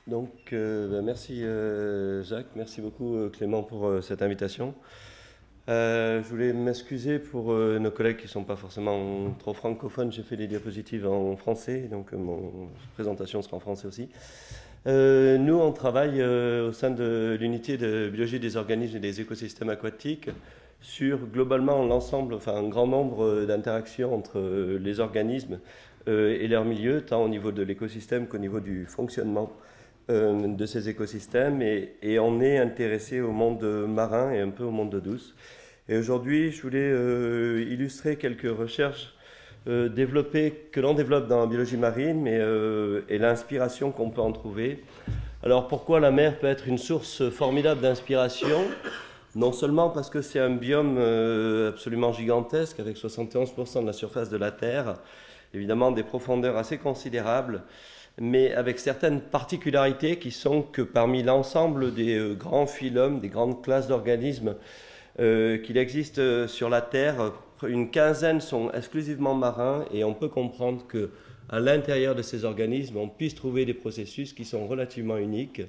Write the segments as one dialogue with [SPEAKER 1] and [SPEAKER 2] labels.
[SPEAKER 1] Merci Jacques, merci beaucoup Clément pour cette invitation. Je voulais m'excuser pour nos collègues qui ne sont pas forcément trop francophones. J'ai fait des diapositives en français, donc mon présentation sera en français aussi. Nous, on travaille au sein de l'unité de biologie des organismes et des écosystèmes aquatiques sur globalement l'ensemble, enfin un grand nombre d'interactions entre les organismes et leur milieu, tant au niveau de l'écosystème qu'au niveau du fonctionnement de ces écosystèmes et on est intéressé au monde marin et un peu au monde d'eau douce. Et aujourd'hui, je voulais illustrer quelques recherches que l'on développe dans la biologie marine et l'inspiration qu'on peut en trouver. Alors pourquoi la mer peut être une source formidable d'inspiration? Non seulement parce que c'est un biome absolument gigantesque avec 71% de la surface de la Terre, évidemment des profondeurs assez considérables, mais avec certaines particularités qui sont que parmi l'ensemble des grands phylums, des grandes classes d'organismes qu'il existe sur la Terre, une quinzaine sont exclusivement marins et on peut comprendre que à l'intérieur de ces organismes, on puisse trouver des processus qui sont relativement uniques.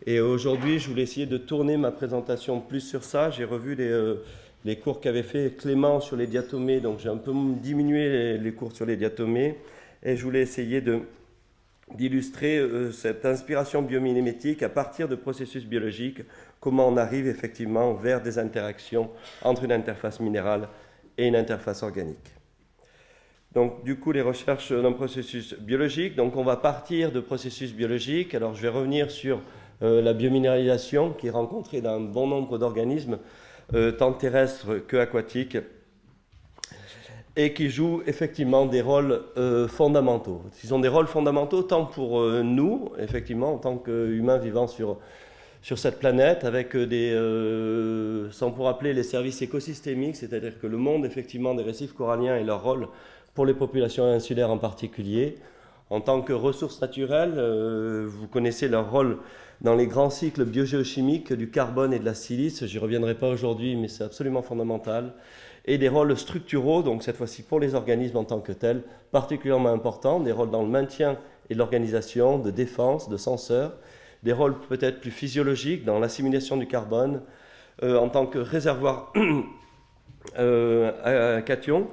[SPEAKER 1] Et aujourd'hui, je voulais essayer de tourner ma présentation plus sur ça. J'ai revu les cours qu'avait fait Clément sur les diatomées, donc j'ai un peu diminué les cours sur les diatomées et je voulais essayer d'illustrer cette inspiration biomimétique à partir de processus biologiques, comment on arrive effectivement vers des interactions entre une interface minérale et une interface organique. Donc du coup, les recherches d'un processus biologique, donc on va partir de processus biologiques. Alors je vais revenir sur la biominéralisation qui est rencontrée dans un bon nombre d'organismes, tant terrestres qu'aquatiques, et qui jouent effectivement des rôles fondamentaux. Ils ont des rôles fondamentaux tant pour nous, effectivement, en tant qu'humains vivant sur cette planète, avec sans pour appeler les services écosystémiques, c'est-à-dire que le monde effectivement des récifs coralliens et leur rôle pour les populations insulaires en particulier. En tant que ressources naturelles, vous connaissez leur rôle dans les grands cycles biogéochimiques du carbone et de la silice. J'y reviendrai pas aujourd'hui, mais c'est absolument fondamental. Et des rôles structuraux, donc cette fois-ci pour les organismes en tant que tels, particulièrement importants, des rôles dans le maintien et l'organisation, de défense, de senseurs, des rôles peut-être plus physiologiques dans l'assimilation du carbone, en tant que réservoir à cations,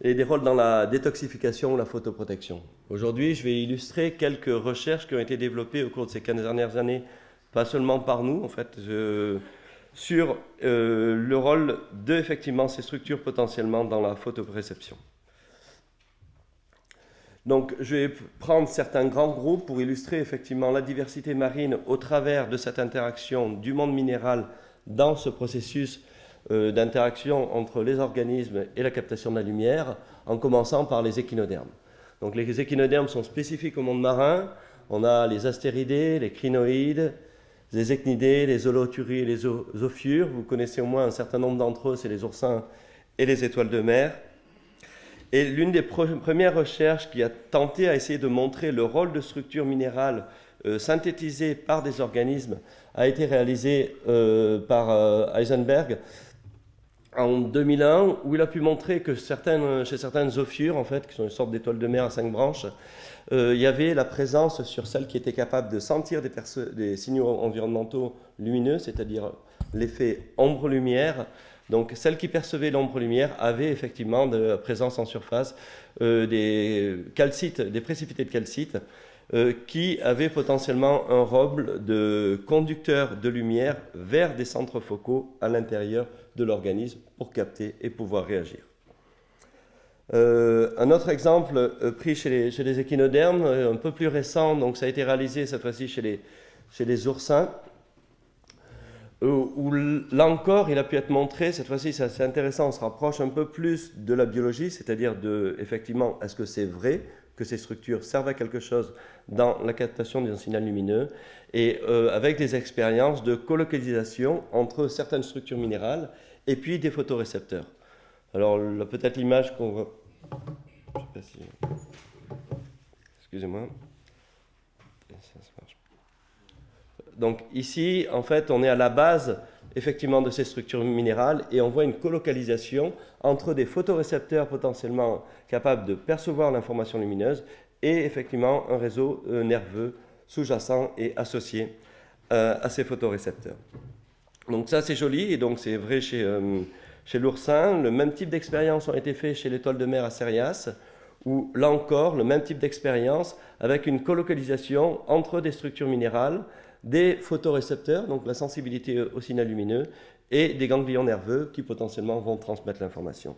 [SPEAKER 1] et des rôles dans la détoxification ou la photoprotection. Aujourd'hui, je vais illustrer quelques recherches qui ont été développées au cours de ces 15 dernières années, pas seulement par nous, en fait, sur le rôle de, effectivement, ces structures potentiellement dans la photoréception. Donc, je vais prendre certains grands groupes pour illustrer effectivement la diversité marine au travers de cette interaction du monde minéral dans ce processus d'interaction entre les organismes et la captation de la lumière, en commençant par les échinodermes. Donc, les échinodermes sont spécifiques au monde marin. On a les astéridés, les crinoïdes, les echnidés, les holoturies et les zoophures. Vous connaissez au moins un certain nombre d'entre eux, c'est les oursins et les étoiles de mer. Et l'une des premières recherches qui a tenté à essayer de montrer le rôle de structures minérales synthétisées par des organismes a été réalisée par Heisenberg en 2001, où il a pu montrer que chez certaines zoophures, en fait, qui sont une sorte d'étoiles de mer à 5 branches, il y avait la présence sur celles qui étaient capables de sentir des signaux environnementaux lumineux, c'est-à-dire l'effet ombre-lumière. Donc celles qui percevaient l'ombre-lumière avaient effectivement de la présence en surface des calcites, des précipités de calcite, qui avaient potentiellement un rôle de conducteur de lumière vers des centres focaux à l'intérieur de l'organisme pour capter et pouvoir réagir. Un autre exemple pris chez les échinodermes, un peu plus récent, donc ça a été réalisé cette fois-ci chez les oursins, où là encore il a pu être montré, cette fois-ci c'est assez intéressant, on se rapproche un peu plus de la biologie, c'est-à-dire effectivement, est-ce que c'est vrai que ces structures servent à quelque chose dans la captation d'un signal lumineux, et avec des expériences de colocalisation entre certaines structures minérales et puis des photorécepteurs. Alors peut-être l'image qu'on voit... Je sais pas si... Excusez-moi. Donc ici, en fait, on est à la base effectivement de ces structures minérales et on voit une colocalisation entre des photorécepteurs potentiellement capables de percevoir l'information lumineuse et effectivement un réseau nerveux sous-jacents et associés à ces photorécepteurs. Donc ça, c'est joli, et donc c'est vrai chez l'oursin. Le même type d'expérience ont été faites chez l'étoile de mer Acerias, où là encore, le même type d'expérience avec une colocalisation entre des structures minérales, des photorécepteurs, donc la sensibilité au signal lumineux, et des ganglions nerveux qui potentiellement vont transmettre l'information.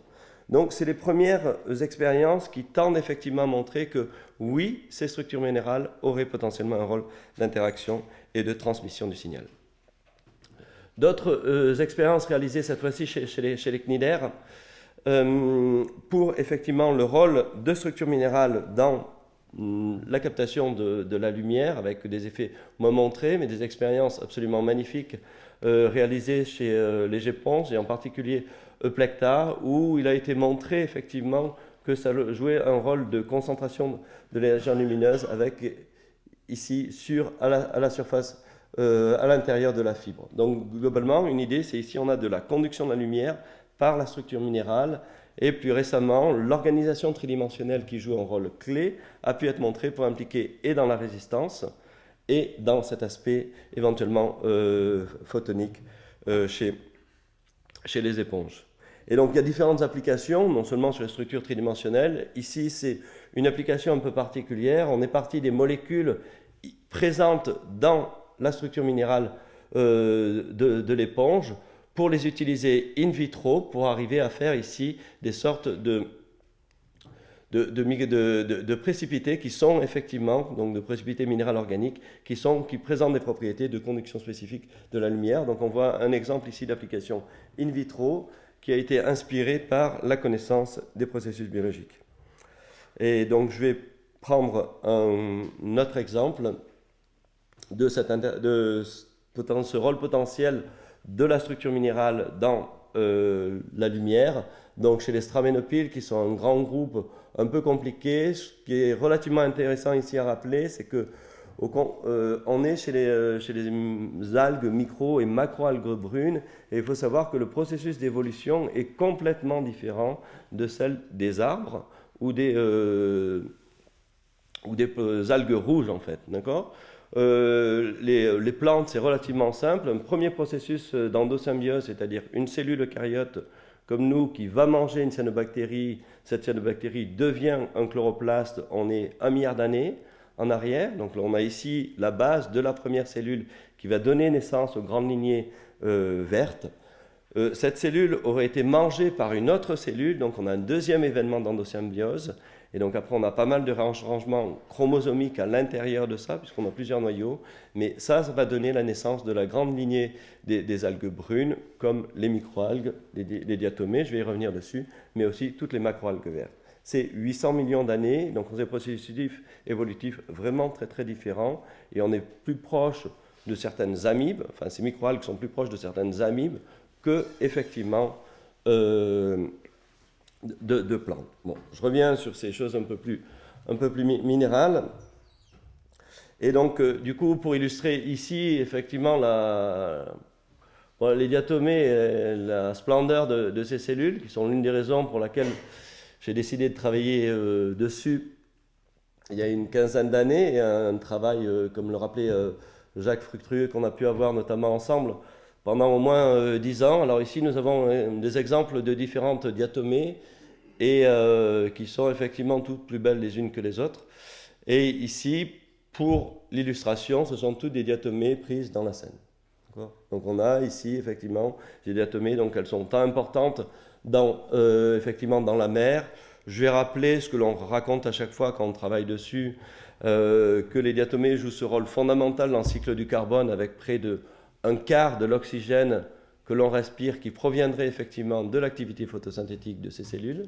[SPEAKER 1] Donc c'est les premières expériences qui tendent effectivement à montrer que oui, ces structures minérales auraient potentiellement un rôle d'interaction et de transmission du signal. D'autres expériences réalisées cette fois-ci chez les cnidaires pour effectivement le rôle de structures minérales dans la captation de la lumière, avec des effets moins montrés, mais des expériences absolument magnifiques réalisées chez les Géponges, et en particulier Euplecta, où il a été montré effectivement que ça jouait un rôle de concentration de l'énergie lumineuse, avec ici à la surface, à l'intérieur de la fibre. Donc globalement, une idée, c'est ici on a de la conduction de la lumière par la structure minérale, et plus récemment, l'organisation tridimensionnelle qui joue un rôle clé a pu être montrée pour impliquer et dans la résistance et dans cet aspect éventuellement photonique chez les éponges. Et donc il y a différentes applications, non seulement sur les structures tridimensionnelles. Ici, c'est une application un peu particulière. On est parti des molécules présentes dans la structure minérale de l'éponge, pour les utiliser in vitro, pour arriver à faire ici des sortes de précipités qui sont effectivement, donc de précipités minérales organiques, qui présentent des propriétés de conduction spécifique de la lumière. Donc on voit un exemple ici d'application in vitro qui a été inspiré par la connaissance des processus biologiques. Et donc je vais prendre un autre exemple de ce rôle potentiel de la structure minérale dans la lumière. Donc chez les straménopiles, qui sont un grand groupe un peu compliqué, ce qui est relativement intéressant ici à rappeler, c'est que on est chez les algues micro et macro-algues brunes, et il faut savoir que le processus d'évolution est complètement différent de celle des arbres ou des algues rouges en fait, d'accord ? Les plantes, c'est relativement simple. Un premier processus d'endosymbiose, c'est-à-dire une cellule eucaryote comme nous qui va manger une cyanobactérie, cette cyanobactérie devient un chloroplaste, on est 1 milliard d'années en arrière. Donc là, on a ici la base de la première cellule qui va donner naissance aux grandes lignées vertes. Cette cellule aurait été mangée par une autre cellule, donc on a un deuxième événement d'endosymbiose. Et donc après, on a pas mal de changements chromosomiques à l'intérieur de ça, puisqu'on a plusieurs noyaux. Mais ça va donner la naissance de la grande lignée des algues brunes, comme les microalgues, les diatomées, je vais y revenir dessus, mais aussi toutes les macroalgues vertes. C'est 800 millions d'années, donc on a des processus évolutifs vraiment très très différents, et on est plus proche de certaines amibes, enfin ces microalgues sont plus proches de certaines amibes que, effectivement, de plantes. Bon, je reviens sur ces choses un peu plus minérales. Et donc, du coup, pour illustrer ici, effectivement, les diatomées et la splendeur de ces cellules, qui sont l'une des raisons pour laquelle j'ai décidé de travailler dessus il y a une quinzaine d'années, et un travail, comme le rappelait Jacques Fructueux, qu'on a pu avoir notamment ensemble pendant au moins 10 ans. Alors ici, nous avons des exemples de différentes diatomées et qui sont effectivement toutes plus belles les unes que les autres. Et ici, pour l'illustration, ce sont toutes des diatomées prises dans la Seine. Donc on a ici effectivement des diatomées, donc elles sont tant importantes effectivement dans la mer. Je vais rappeler ce que l'on raconte à chaque fois quand on travaille dessus, que les diatomées jouent ce rôle fondamental dans le cycle du carbone, avec près d'un quart de l'oxygène que l'on respire qui proviendrait effectivement de l'activité photosynthétique de ces cellules.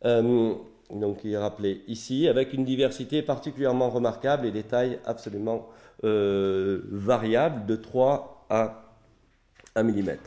[SPEAKER 1] Donc il est rappelé ici, avec une diversité particulièrement remarquable et des tailles absolument variables, de 3 à 1 mm.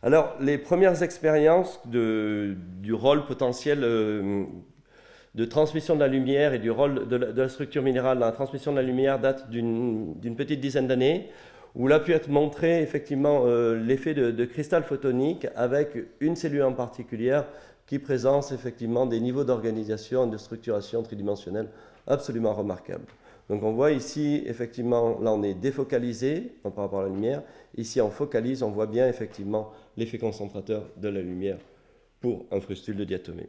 [SPEAKER 1] Alors, les premières expériences du rôle potentiel de transmission de la lumière et du rôle de la structure minérale dans la transmission de la lumière datent d'une petite dizaine d'années, où il a pu être montré effectivement l'effet de cristal photonique avec une cellule en particulier qui présente effectivement des niveaux d'organisation et de structuration tridimensionnelle absolument remarquables. Donc on voit ici, effectivement, là on est défocalisé par rapport à la lumière. Ici on focalise, on voit bien effectivement l'effet concentrateur de la lumière pour un frustule de diatomée.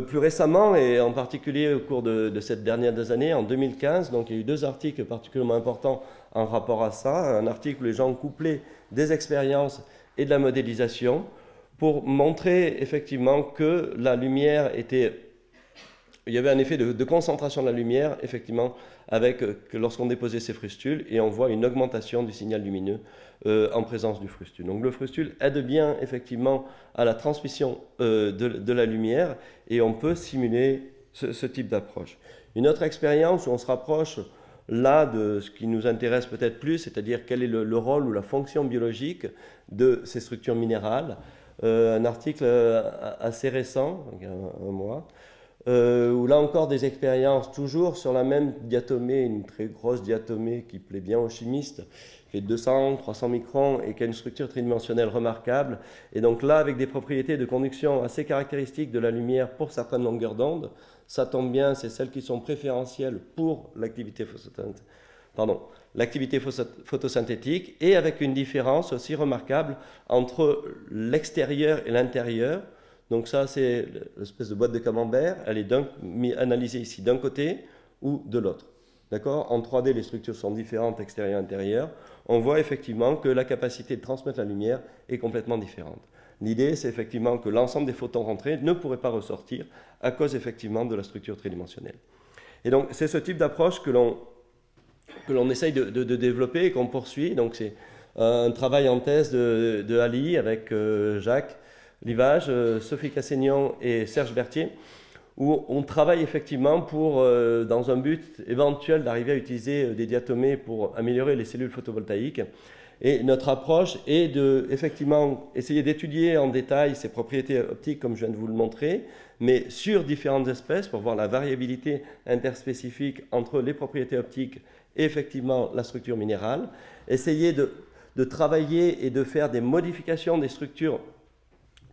[SPEAKER 1] Plus récemment, et en particulier au cours de ces dernières années, en 2015, donc il y a eu 2 articles particulièrement importants en rapport à ça. Un article où les gens ont couplé des expériences et de la modélisation pour montrer effectivement que la lumière était... Il y avait un effet de concentration de la lumière, effectivement, lorsqu'on déposait ces frustules, et on voit une augmentation du signal lumineux en présence du frustule. Donc le frustule aide bien, effectivement, à la transmission de la lumière, et on peut simuler ce type d'approche. Une autre expérience où on se rapproche là de ce qui nous intéresse peut-être plus, c'est-à-dire quel est le rôle ou la fonction biologique de ces structures minérales. Un article assez récent, donc un mois, où là encore des expériences toujours sur la même diatomée, une très grosse diatomée qui plaît bien aux chimistes, qui fait 200-300 microns et qui a une structure tridimensionnelle remarquable. Et donc là, avec des propriétés de conduction assez caractéristiques de la lumière pour certaines longueurs d'onde, ça tombe bien, c'est celles qui sont préférentielles pour l'activité photosynthétique, et avec une différence aussi remarquable entre l'extérieur et l'intérieur. Donc ça, c'est l'espèce de boîte de camembert. Elle est analysée ici d'un côté ou de l'autre. D'accord ? En 3D, les structures sont différentes, extérieures et intérieures. On voit effectivement que la capacité de transmettre la lumière est complètement différente. L'idée, c'est effectivement que l'ensemble des photons rentrés ne pourraient pas ressortir à cause effectivement de la structure tridimensionnelle. Et donc, c'est ce type d'approche que l'on essaye de développer et qu'on poursuit. Donc, c'est un travail en thèse de Ali avec Jacques Livage, Sophie Casseignon et Serge Berthier, où on travaille effectivement dans un but éventuel d'arriver à utiliser des diatomées pour améliorer les cellules photovoltaïques. Et notre approche est de, effectivement, essayer d'étudier en détail ces propriétés optiques, comme je viens de vous le montrer, mais sur différentes espèces pour voir la variabilité interspécifique entre les propriétés optiques et effectivement la structure minérale. Essayer de travailler et de faire des modifications des structures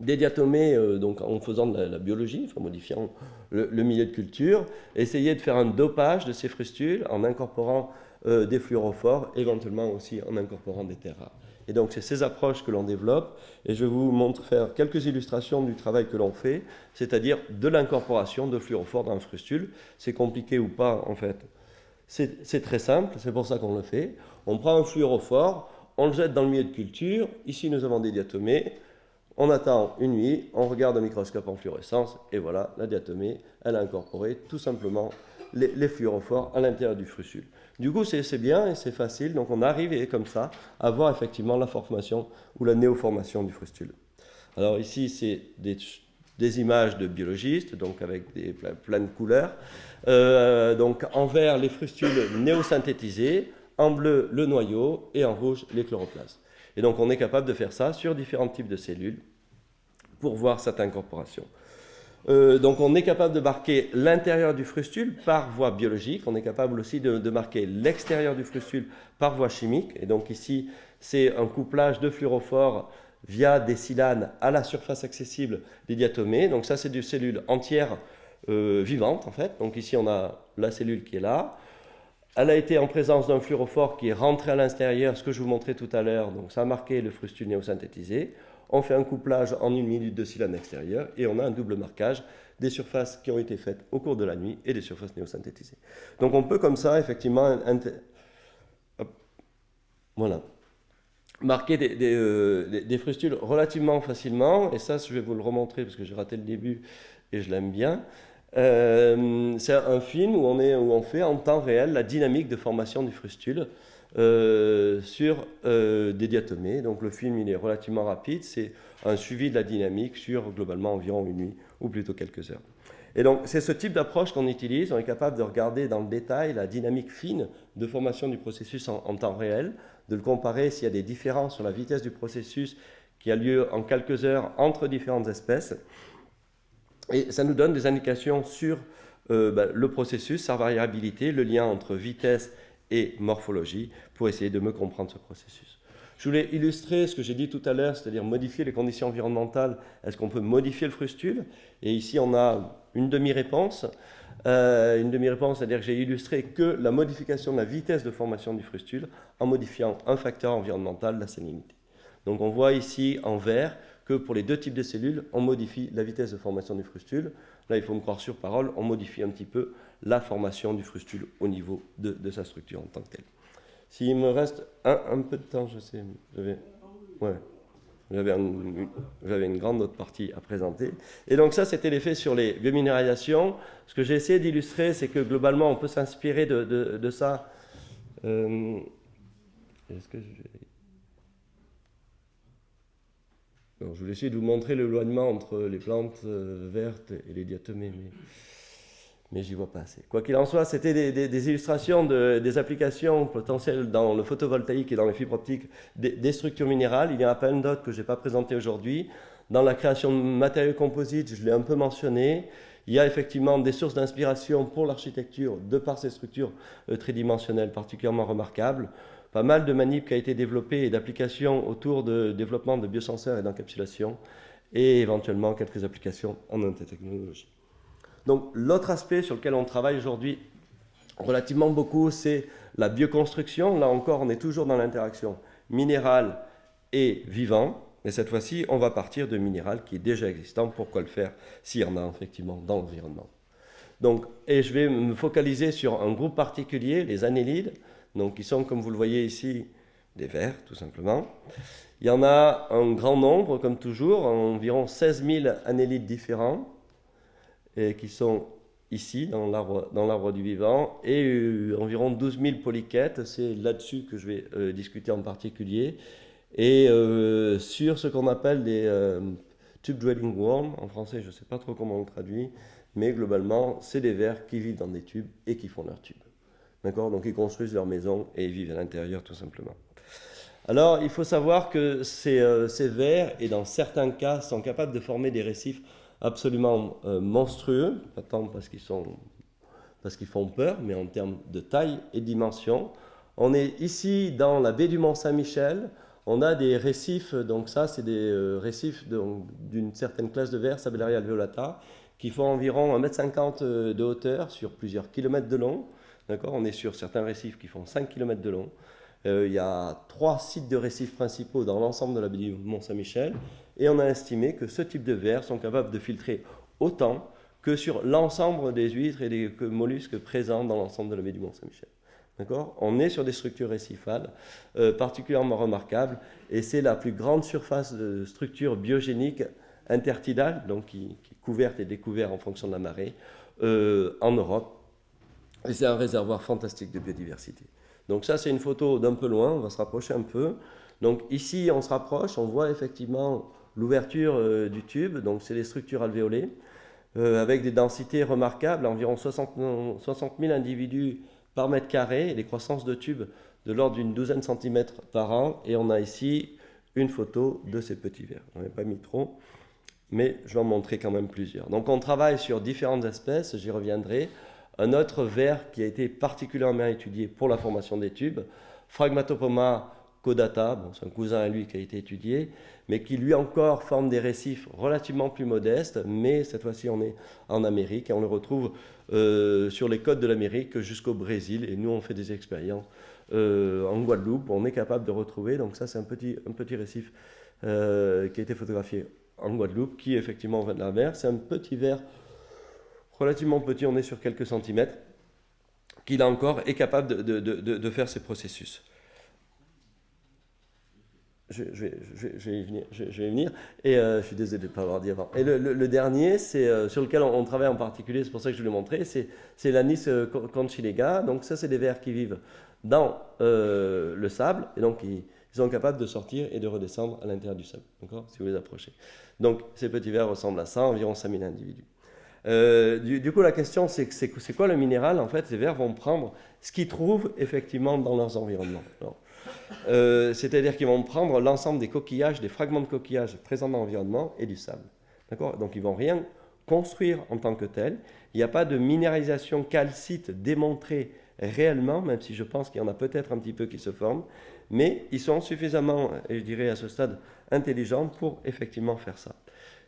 [SPEAKER 1] des diatomées, donc en faisant de la biologie, en modifiant le milieu de culture, essayer de faire un dopage de ces frustules en incorporant des fluorophores, éventuellement aussi en incorporant des terres rares. Et donc c'est ces approches que l'on développe, et je vais vous faire quelques illustrations du travail que l'on fait, c'est-à-dire de l'incorporation de fluorophores dans un frustule. C'est compliqué ou pas, en fait. C'est très simple, c'est pour ça qu'on le fait. On prend un fluorophore, on le jette dans le milieu de culture. Ici, nous avons des diatomées. On attend une nuit, on regarde un microscope en fluorescence, et voilà, la diatomée, elle a incorporé tout simplement les fluorophores à l'intérieur du frustule. Du coup, c'est bien et c'est facile, donc on arrive comme ça à voir effectivement la formation ou la néoformation du frustule. Alors ici, c'est des images de biologistes, donc avec plein de couleurs. Donc en vert, les frustules néosynthétisés, en bleu, le noyau, et en rouge, les chloroplastes. Et donc on est capable de faire ça sur différents types de cellules pour voir cette incorporation. Donc on est capable de marquer l'intérieur du frustule par voie biologique, on est capable aussi de marquer l'extérieur du frustule par voie chimique, et donc ici c'est un couplage de fluorophores via des silanes à la surface accessible des diatomées. Donc ça c'est des cellules entières vivantes en fait, donc ici on a la cellule qui est là. Elle a été en présence d'un fluorophore qui est rentré à l'intérieur, ce que je vous montrais tout à l'heure, donc ça a marqué le frustule néosynthétisé. On fait un couplage en 1 minute de silane extérieure et on a un double marquage des surfaces qui ont été faites au cours de la nuit et des surfaces néosynthétisées. Donc on peut comme ça effectivement marquer des frustules relativement facilement, et ça je vais vous le remontrer parce que j'ai raté le début et je l'aime bien. C'est un film où on fait en temps réel la dynamique de formation du frustule sur des diatomées. Donc le film il est relativement rapide, c'est un suivi de la dynamique sur globalement environ une nuit ou plutôt quelques heures. Et donc c'est ce type d'approche qu'on utilise, on est capable de regarder dans le détail la dynamique fine de formation du processus en temps réel, de le comparer s'il y a des différences sur la vitesse du processus qui a lieu en quelques heures entre différentes espèces. Et ça nous donne des indications sur le processus, sa variabilité, le lien entre vitesse et morphologie, pour essayer de mieux comprendre ce processus. Je voulais illustrer ce que j'ai dit tout à l'heure, c'est-à-dire modifier les conditions environnementales. Est-ce qu'on peut modifier le frustule ? Et ici, on a une demi-réponse. Une demi-réponse, c'est-à-dire que j'ai illustré que la modification de la vitesse de formation du frustule en modifiant un facteur environnemental, la salinité. Donc on voit ici en vert que pour les deux types de cellules, on modifie la vitesse de formation du frustule. Là, il faut me croire sur parole, on modifie un petit peu la formation du frustule au niveau de sa structure en tant que telle. S'il me reste un peu de temps, je sais, j'avais une grande autre partie à présenter. Et donc ça, c'était l'effet sur les biominéralisations. Ce que j'ai essayé d'illustrer, c'est que globalement, on peut s'inspirer de ça. Est-ce que je voulais essayer de vous montrer l'éloignement entre les plantes vertes et les diatomées, mais j'y vois pas assez. Quoi qu'il en soit, c'était des illustrations des applications potentielles dans le photovoltaïque et dans les fibres optiques des structures minérales. Il y en a plein d'autres que je n'ai pas présentées aujourd'hui. Dans la création de matériaux composites, je l'ai un peu mentionné. Il y a effectivement des sources d'inspiration pour l'architecture de par ces structures tridimensionnelles particulièrement remarquables. Pas mal de manips qui a été développé et d'applications autour de développement de biosenseurs et d'encapsulation, et éventuellement quelques applications en nanotechnologie. Donc l'autre aspect sur lequel on travaille aujourd'hui relativement beaucoup, c'est la bioconstruction. Là encore, on est toujours dans l'interaction minérale et vivant. Et cette fois-ci, on va partir de minéral qui est déjà existant. Pourquoi le faire s'il y en a effectivement dans l'environnement? Donc, et je vais me focaliser sur un groupe particulier, les annélides, donc qui sont, comme vous le voyez ici, des vers, tout simplement. Il y en a un grand nombre, comme toujours, environ 16 000 annélides différents, et qui sont ici, dans l'arbre du vivant, et environ 12 000 polychètes. C'est là-dessus que je vais discuter en particulier. Et sur ce qu'on appelle des tube dwelling worms, en français, je ne sais pas trop comment on le traduit, mais globalement, c'est des vers qui vivent dans des tubes et qui font leurs tubes. D'accord? Donc ils construisent leur maison et ils vivent à l'intérieur tout simplement. Alors il faut savoir que ces vers, et dans certains cas, sont capables de former des récifs absolument monstrueux, pas tant parce qu'ils font peur, mais en termes de taille et de dimension. On est ici dans la baie du Mont-Saint-Michel. On a des récifs, donc ça c'est des récifs d'une certaine classe de vers, Sabellaria alveolata, qui font environ 1,50 m de hauteur sur plusieurs kilomètres de long. D'accord, on est sur certains récifs qui font 5 km de long. Il y a 3 sites de récifs principaux dans l'ensemble de la baie du Mont-Saint-Michel. Et on a estimé que ce type de vers sont capables de filtrer autant que sur l'ensemble des huîtres et des mollusques présents dans l'ensemble de la baie du Mont-Saint-Michel. D'accord ? On est sur des structures récifales particulièrement remarquables. Et c'est la plus grande surface de structure biogénique intertidale, donc qui est couverte et découverte en fonction de la marée, en Europe. Et c'est un réservoir fantastique de biodiversité. Donc ça, c'est une photo d'un peu loin, on va se rapprocher un peu. Donc ici, on se rapproche, on voit effectivement l'ouverture du tube, donc c'est les structures alvéolées, avec des densités remarquables, environ 60 000 individus par mètre carré, et des croissances de tubes de l'ordre d'une douzaine de centimètres par an. Et on a ici une photo de ces petits vers. Je n'en ai pas mis trop, mais je vais en montrer quand même plusieurs. Donc on travaille sur différentes espèces, j'y reviendrai. Un autre ver qui a été particulièrement étudié pour la formation des tubes, Phragmatopoma caudata, bon, c'est un cousin à lui qui a été étudié, mais qui lui encore forme des récifs relativement plus modestes, mais cette fois-ci on est en Amérique et on le retrouve sur les côtes de l'Amérique jusqu'au Brésil, et nous on fait des expériences en Guadeloupe, on est capable de retrouver, donc ça c'est un petit récif qui a été photographié en Guadeloupe, qui effectivement vient de la mer, c'est un petit ver relativement petit, on est sur quelques centimètres, qui là encore est capable de faire ces processus. Je vais y venir, et je suis désolé de ne pas l'avoir dit avant. Et le dernier, c'est sur lequel on travaille en particulier, c'est pour ça que je l'ai montré, c'est l'anis conchilega. Donc ça, c'est des vers qui vivent dans le sable, et donc ils sont capables de sortir et de redescendre à l'intérieur du sable, d'accord, si vous les approchez. Donc ces petits vers ressemblent à ça, environ 5000 individus. Du coup, la question, c'est quoi le minéral? En fait, ces vers vont prendre ce qu'ils trouvent effectivement dans leurs environnements. C'est-à-dire qu'ils vont prendre l'ensemble des coquillages, des fragments de coquillages présents dans l'environnement et du sable. D'accord? Donc, ils ne vont rien construire en tant que tel. Il n'y a pas de minéralisation calcite démontrée réellement, même si je pense qu'il y en a peut-être un petit peu qui se forment, mais ils sont suffisamment, je dirais à ce stade, intelligents pour effectivement faire ça.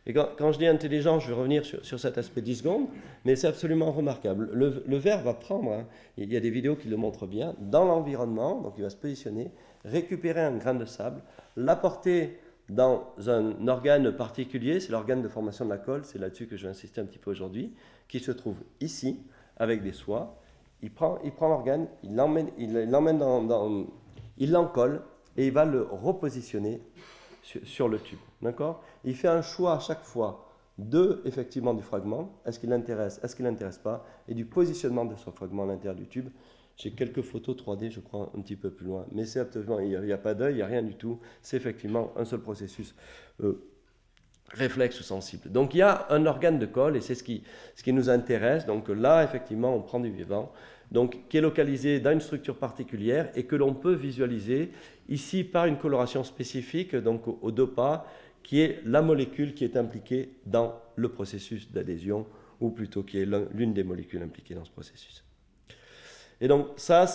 [SPEAKER 1] Et quand je dis intelligent, je vais revenir sur cet aspect 10 secondes, mais c'est absolument remarquable. Le ver va prendre, hein, il y a des vidéos qui le montrent bien, dans l'environnement, donc il va se positionner, récupérer un grain de sable, l'apporter dans un organe particulier, c'est l'organe de formation de la colle, c'est là-dessus que je vais insister un petit peu aujourd'hui, qui se trouve ici, avec des soies. Il prend l'organe, il l'encolle et il va le repositionner sur le tube. D'accord ? Il fait un choix à chaque fois effectivement du fragment, est-ce qu'il l'intéresse, est-ce qu'il ne l'intéresse pas, et du positionnement de ce fragment à l'intérieur du tube. J'ai quelques photos 3D, je crois, un petit peu plus loin, mais c'est absolument, il n'y a pas d'œil, il n'y a rien du tout, c'est effectivement un seul processus réflexe ou sensible. Donc il y a un organe de colle, et c'est ce qui nous intéresse. Donc là, effectivement, on prend du vivant, donc, qui est localisé dans une structure particulière et que l'on peut visualiser ici par une coloration spécifique, donc au DOPA, qui est la molécule qui est impliquée dans le processus d'adhésion, ou plutôt qui est l'une des molécules impliquées dans ce processus. Et donc ça,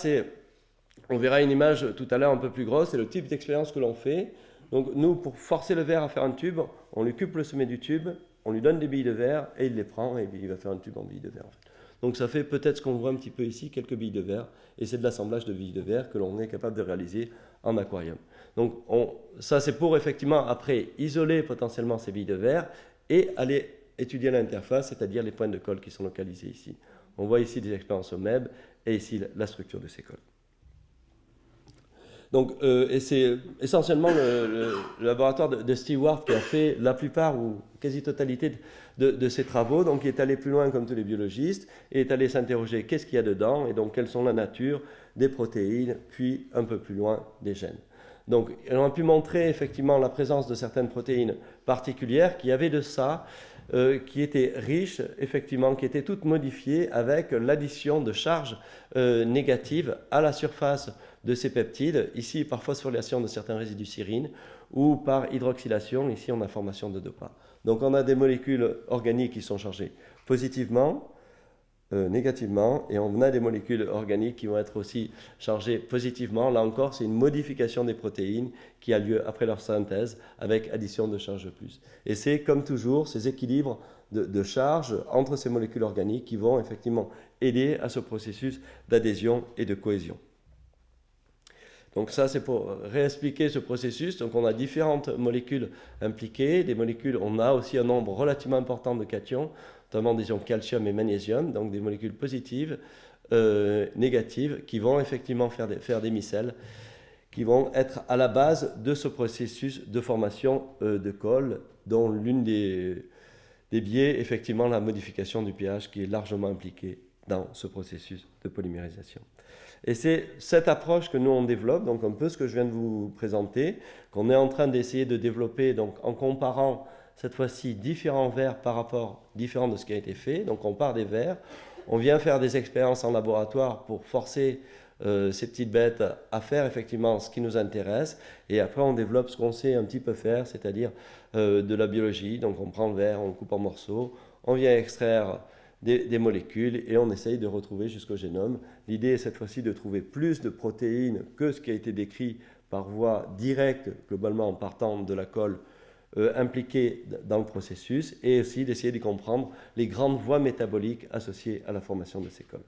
[SPEAKER 1] on verra une image tout à l'heure un peu plus grosse, c'est le type d'expérience que l'on fait. Donc nous, pour forcer le verre à faire un tube, on lui coupe le sommet du tube, on lui donne des billes de verre, et il les prend, et il va faire un tube en billes de verre. En fait. Donc ça fait peut-être ce qu'on voit un petit peu ici, quelques billes de verre, et c'est de l'assemblage de billes de verre que l'on est capable de réaliser en aquarium. Donc ça c'est pour effectivement après isoler potentiellement ces billes de verre et aller étudier l'interface, c'est-à-dire les points de colle qui sont localisés ici. On voit ici des expériences au MEB et ici la structure de ces colles. Donc, et c'est essentiellement le laboratoire de Stewart qui a fait la plupart ou quasi-totalité de ces travaux, donc il est allé plus loin comme tous les biologistes, et est allé s'interroger qu'est-ce qu'il y a dedans, et donc quelles sont la nature des protéines, puis un peu plus loin des gènes. Donc, on a pu montrer effectivement la présence de certaines protéines particulières qui avaient de ça, qui étaient riches, effectivement, qui étaient toutes modifiées avec l'addition de charges négatives à la surface de ces peptides, ici par phosphorylation de certains résidus serines, ou par hydroxylation, ici on a formation de DOPA. Donc on a des molécules organiques qui sont chargées positivement, négativement, et on a des molécules organiques qui vont être aussi chargées positivement. Là encore, c'est une modification des protéines qui a lieu après leur synthèse avec addition de charges de plus. Et c'est comme toujours ces équilibres de charges entre ces molécules organiques qui vont effectivement aider à ce processus d'adhésion et de cohésion. Donc ça, c'est pour réexpliquer ce processus. Donc on a différentes molécules impliquées. Des molécules, on a aussi un nombre relativement important de cations, notamment des ions calcium et magnésium, donc des molécules positives, négatives, qui vont effectivement faire des micelles, qui vont être à la base de ce processus de formation de colle, dont l'une des biais, effectivement, la modification du pH qui est largement impliquée dans ce processus de polymérisation. Et c'est cette approche que nous on développe, donc un peu ce que je viens de vous présenter, qu'on est en train d'essayer de développer, donc en comparant cette fois-ci différents verres par rapport différents de ce qui a été fait. Donc on part des verres, on vient faire des expériences en laboratoire pour forcer ces petites bêtes à faire effectivement ce qui nous intéresse, et après on développe ce qu'on sait un petit peu faire, c'est-à-dire de la biologie. Donc on prend le verre, on le coupe en morceaux, on vient extraire des molécules et on essaye de retrouver jusqu'au génome. L'idée est cette fois-ci de trouver plus de protéines que ce qui a été décrit par voie directe, globalement en partant de la colle impliquée dans le processus, et aussi d'essayer de comprendre les grandes voies métaboliques associées à la formation de ces colles.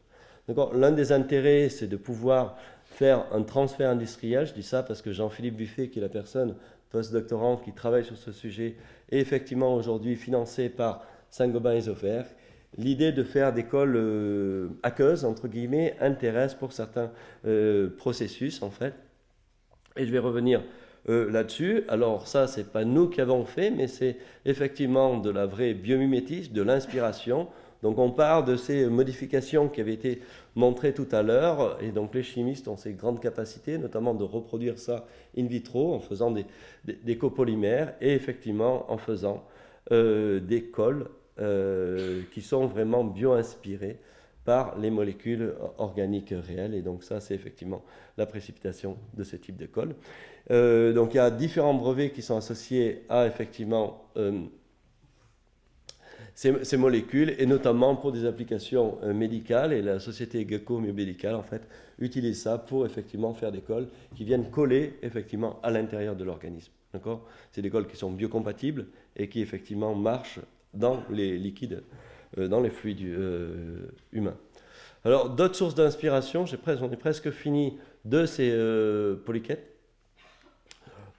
[SPEAKER 1] Donc, l'un des intérêts, c'est de pouvoir faire un transfert industriel. Je dis ça parce que Jean-Philippe Buffet, qui est la personne post-doctorant qui travaille sur ce sujet, est effectivement aujourd'hui financé par Saint-Gobain et Zofer. L'idée de faire des colles aqueuses, entre guillemets, intéresse pour certains processus, en fait. Et je vais revenir là-dessus. Alors ça, ce n'est pas nous qui avons fait, mais c'est effectivement de la vraie biomimétisme, de l'inspiration. Donc on part de ces modifications qui avaient été montrées tout à l'heure, et donc les chimistes ont ces grandes capacités, notamment de reproduire ça in vitro en faisant des copolymères, et effectivement en faisant des colles qui sont vraiment bio-inspirées par les molécules organiques réelles. Et donc ça, c'est effectivement la précipitation de ce type de colle. Donc il y a différents brevets qui sont associés à effectivement ces molécules, et notamment pour des applications médicales. Et la société Gecko Biomédicale, en fait, utilise ça pour effectivement faire des cols qui viennent coller effectivement à l'intérieur de l'organisme. D'accord ? C'est des cols qui sont biocompatibles et qui effectivement marchent dans les liquides, dans les fluides humains. Alors, d'autres sources d'inspiration, on est presque fini de ces polyquettes.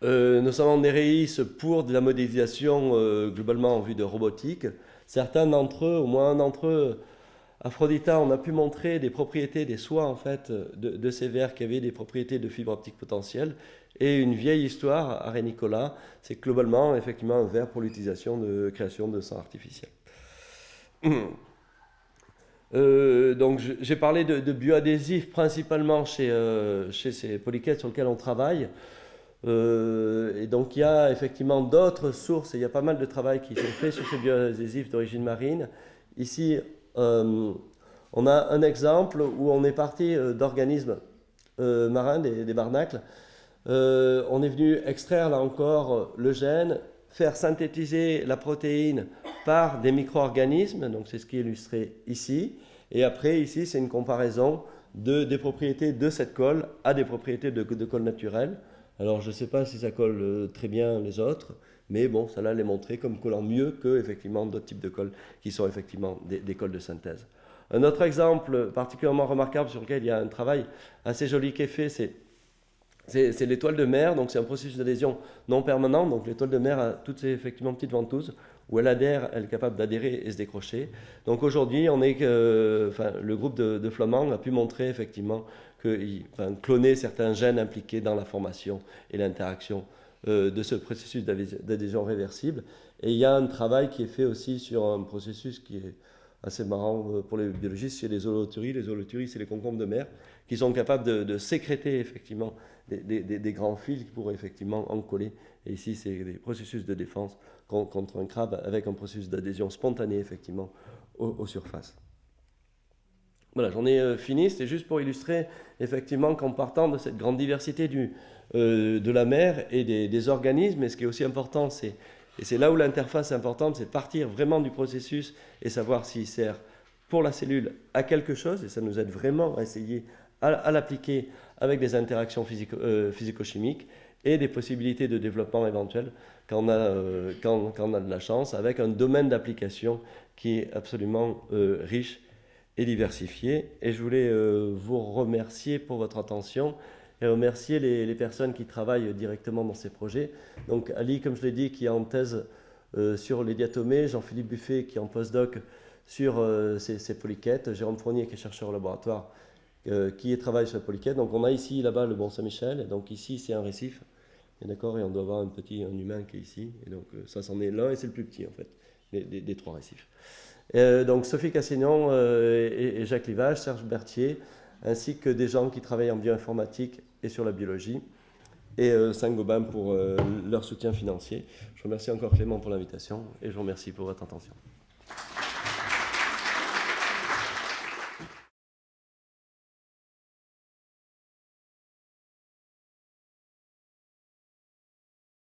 [SPEAKER 1] Notamment Nereis pour de la modélisation globalement en vue de robotique. Certains d'entre eux, au moins un d'entre eux, Aphrodita, on a pu montrer des propriétés, des soies en fait, de ces vers qui avaient des propriétés de fibre optique potentielle. Et une vieille histoire, Arrêt Nicolas, c'est globalement effectivement un ver pour l'utilisation de création de sang artificiel. Donc j'ai parlé de bioadhésifs principalement chez ces polyquettes sur lesquels on travaille. Et donc il y a effectivement d'autres sources, et il y a pas mal de travail qui sont faits sur ces bioadhésifs d'origine marine. Ici, on a un exemple où on est parti d'organismes marins, des barnacles. On est venu extraire là encore le gène, faire synthétiser la protéine par des micro-organismes, donc c'est ce qui est illustré ici. Et après, ici, c'est une comparaison des propriétés de cette colle à des propriétés de colle naturelle. Alors, je ne sais pas si ça colle très bien les autres, mais bon, ça là les montrer comme collant mieux que effectivement d'autres types de colles qui sont effectivement des colles de synthèse. Un autre exemple particulièrement remarquable sur lequel il y a un travail assez joli qui est fait, c'est l'étoile de mer. Donc, c'est un processus d'adhésion non permanent. Donc, l'étoile de mer a toutes ces effectivement petites ventouses où elle adhère, elle est capable d'adhérer et se décrocher. Donc, aujourd'hui, le groupe de Flamand a pu montrer effectivement cloner certains gènes impliqués dans la formation et l'interaction de ce processus d'adhésion réversible. Et il y a un travail qui est fait aussi sur un processus qui est assez marrant pour les biologistes, c'est les holothuries. Les holothuries, c'est les concombres de mer qui sont capables de sécréter effectivement des grands fils qui pourraient effectivement en coller. Et ici, c'est des processus de défense contre un crabe avec un processus d'adhésion spontanée effectivement aux surfaces. Voilà, j'en ai fini. C'était juste pour illustrer effectivement qu'en partant de cette grande diversité de la mer et des organismes, et ce qui est aussi important, et c'est là où l'interface est importante, c'est de partir vraiment du processus et savoir s'il sert pour la cellule à quelque chose, et ça nous aide vraiment à essayer à l'appliquer avec des interactions physico-chimiques et des possibilités de développement éventuelles quand on a de la chance, avec un domaine d'application qui est absolument riche et diversifié. Et je voulais vous remercier pour votre attention et remercier les personnes qui travaillent directement dans ces projets. Donc Ali, comme je l'ai dit, qui est en thèse sur les diatomées, Jean-Philippe Buffet qui est en postdoc sur ces polyquettes, Jérôme Fournier qui est chercheur au laboratoire qui travaille sur les polyquettes. Donc on a ici, là-bas, le Mont Saint-Michel, et donc ici c'est un récif, et d'accord, et on doit avoir un humain qui est ici, et donc ça c'en est l'un, et c'est le plus petit en fait, des trois récifs. Donc Sophie Cassignon et Jacques Livage, Serge Berthier, ainsi que des gens qui travaillent en bioinformatique et sur la biologie, et Saint-Gobain pour leur soutien financier. Je remercie encore Clément pour l'invitation, et je vous remercie pour votre attention.